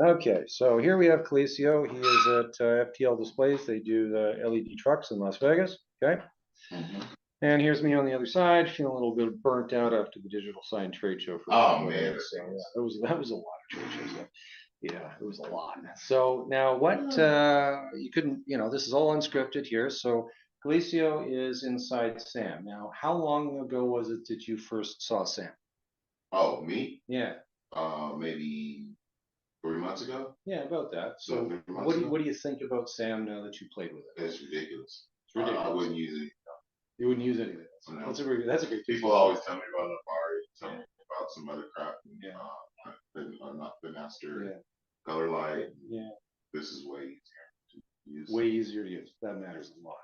Okay, so here we have Coliseo. He is at FTL Displays. They do the LED trucks in Las Vegas. Okay. And here's me on the other side, feeling a little bit burnt out after the digital sign trade show. Oh man, so yeah, that was a lot of trade shows. Yeah, it was a lot. So now what? You couldn't, this is all unscripted here. So Coliseo is inside Sam. Now, how long ago was it that you first saw Sam? Oh, me? Yeah. Maybe 3 months ago. Yeah, about that. So what do you think about Sam now that you played with it? It's ridiculous. It's ridiculous. I wouldn't use it. You wouldn't use anything. No. That's a great. People always tell me about Nafari, tell me about some other crap. Not the master color light. Yeah. This is way easier to use. Way easier to use. That matters a lot.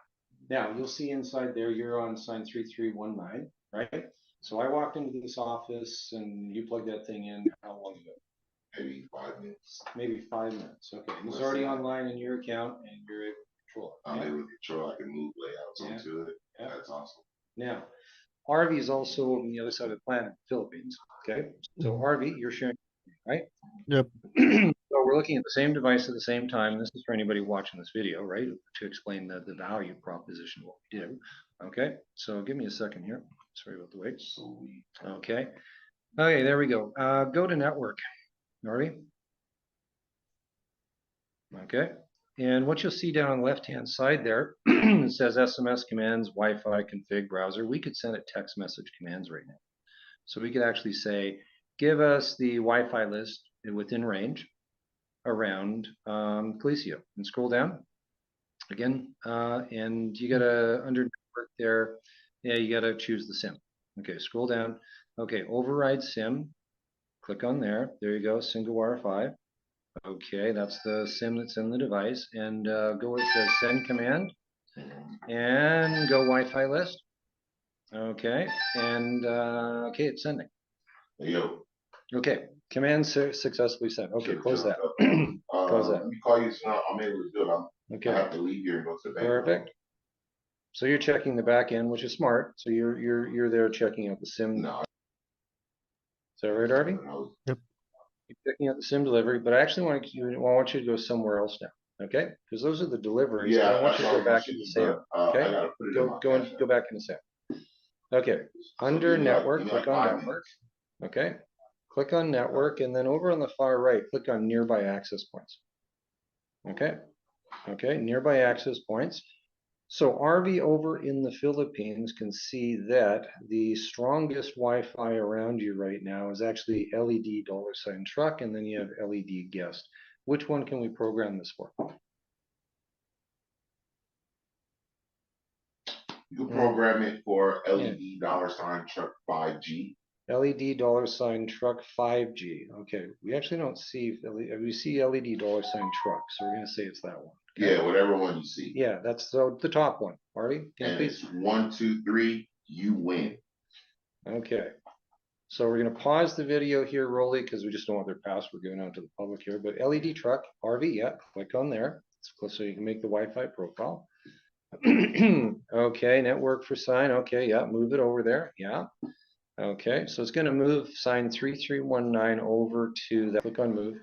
Now you'll see inside there you're on sign 3319, right? So I walked into this office and you plugged that thing in. How long ago? Maybe 5 minutes. Maybe 5 minutes. Okay. It's already online in your account and you're able to control it. I'm able to control. I can move layouts onto it. Yeah. That's awesome. Now, RV is also on the other side of the planet, Philippines. Okay. So RV, you're sharing, right? Yep. So we're looking at the same device at the same time. This is for anybody watching this video, right? To explain the value proposition, what we do. Okay. So give me a second here. Sorry about the wait. Okay. Okay, there we go. Go to network. Alright. Okay. And what you'll see down on the left-hand side there, it says SMS commands, Wi-Fi config browser. We could send it text message commands right now. So we could actually say, give us the Wi-Fi list within range around Coliseo. And scroll down again, and you gotta, under network there, you gotta choose the SIM. Okay, scroll down. Okay, override SIM. Click on there. There you go, single wire 5. Okay, that's the SIM that's in the device. And go where it says send command. And go Wi-Fi list. Okay, and okay, it's sending. Yo. Okay, command successfully sent. Okay, close that. Close that. You call you, so I'm able to do it. Okay. I have to leave here and go to the bank. Perfect. So you're checking the back end, which is smart. So you're there checking out the SIM. No. Is that right, Arby? Yep. You're checking out the SIM delivery, but I actually want you to go somewhere else now. Okay? Because those are the deliveries. Yeah, I want you to go back into SAM. Okay? Go back into SAM. Okay. Under network, click on network. Okay. Click on network, and then over on the far right, click on nearby access points. Okay. Okay. Nearby access points. So RV over in the Philippines can see that the strongest Wi-Fi around you right now is actually LED $ truck, and then you have LED guest. Which one can we program this for? You can program it for LED $truck 5G. LED $ truck 5G. Okay, we actually don't see LED, we see LED $ truck, so we're going to say it's that one. Okay? Yeah, whatever one you see. Yeah, that's the top one. Marty, can you please? It's 1, 2, 3. You win. Okay. So we're going to pause the video here, Rolly, because we just don't want their password going out to the public here. But LED truck, RV, yeah, click on there. So you can make the Wi-Fi profile. Okay, network for sign. Okay, yeah, move it over there. Yeah. Okay, so it's going to move sign 3319 over to that. Click on move.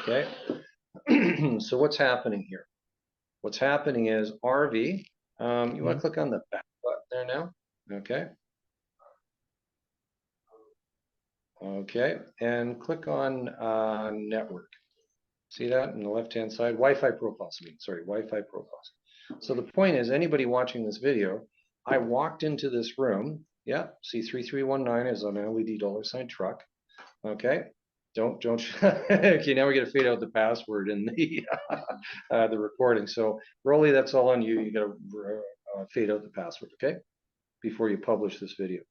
Okay. So what's happening here? What's happening is RV. You want to click on the back button there now. Okay. Okay, and click on network. See that on the left-hand side? Wi-Fi profiles. Sorry, Wi-Fi profiles. So the point is, anybody watching this video, I walked into this room. Yeah, see 3319 is an LED $ truck. Okay. Don't. Okay, now we're gonna fade out the password in the recording. So Rolly, that's all on you. You gotta fade out the password, okay, before you publish this video.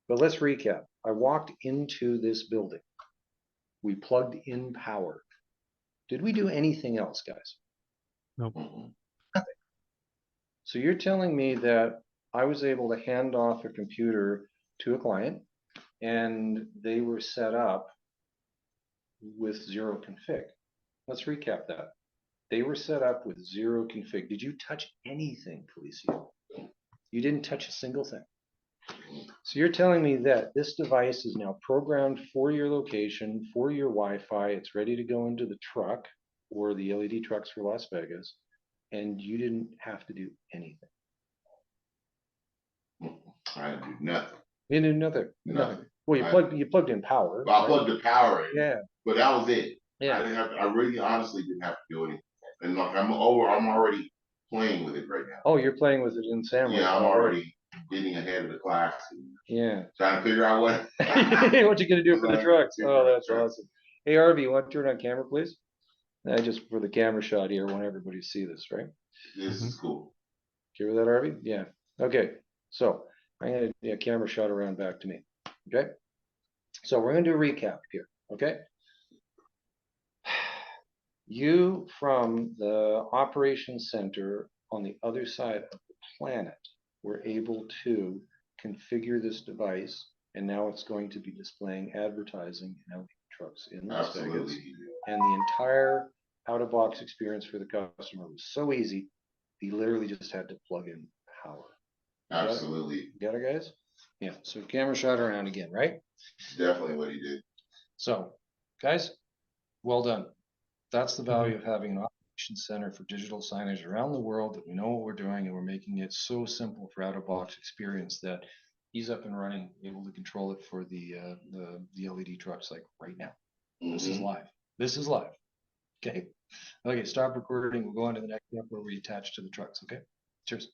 But let's recap. I walked into this building. We plugged in power. Did we do anything else, guys? Nope. Nothing. So you're telling me that I was able to hand off a computer to a client, and they were set up with 0 config. Let's recap that. They were set up with 0 config. Did you touch anything, Coliseo? You didn't touch a single thing. So you're telling me that this device is now programmed for your location, for your Wi-Fi. It's ready to go into the truck or the LED trucks for Las Vegas, and you didn't have to do anything. I didn't do nothing. You didn't do nothing. Nothing. Well, you plugged in power. Well, I plugged the power in. Yeah. But that was it. Yeah. I didn't have to, I really honestly didn't have to do anything. And like I'm already playing with it right now. Oh, you're playing with it in Sam. Yeah, I'm already getting ahead of the class. Yeah. Trying to figure out what what you gonna do for the trucks. Oh, that's awesome. Hey RV, you want to turn on camera, please? Just for the camera shot here, I want everybody to see this, right? This is cool. Okay with that, RV? Yeah. Okay. So I'm gonna camera shot around back to me. Okay. So we're gonna do a recap here. Okay. You from the operations center on the other side of the planet were able to configure this device, and now it's going to be displaying advertising in LED trucks in Las Vegas. And the entire out-of-box experience for the customer was so easy, he literally just had to plug in power. Absolutely. Got it, guys? Yeah. So camera shot around again, right? Definitely what he did. So, guys, well done. That's the value of having an operations center for digital signage around the world, that we know what we're doing and we're making it so simple for out-of-box experience that he's up and running, able to control it for the LED trucks like right now. This is live. This is live. Okay. Okay, stop recording. We'll go on to the next step where we attach to the trucks. Okay. Cheers.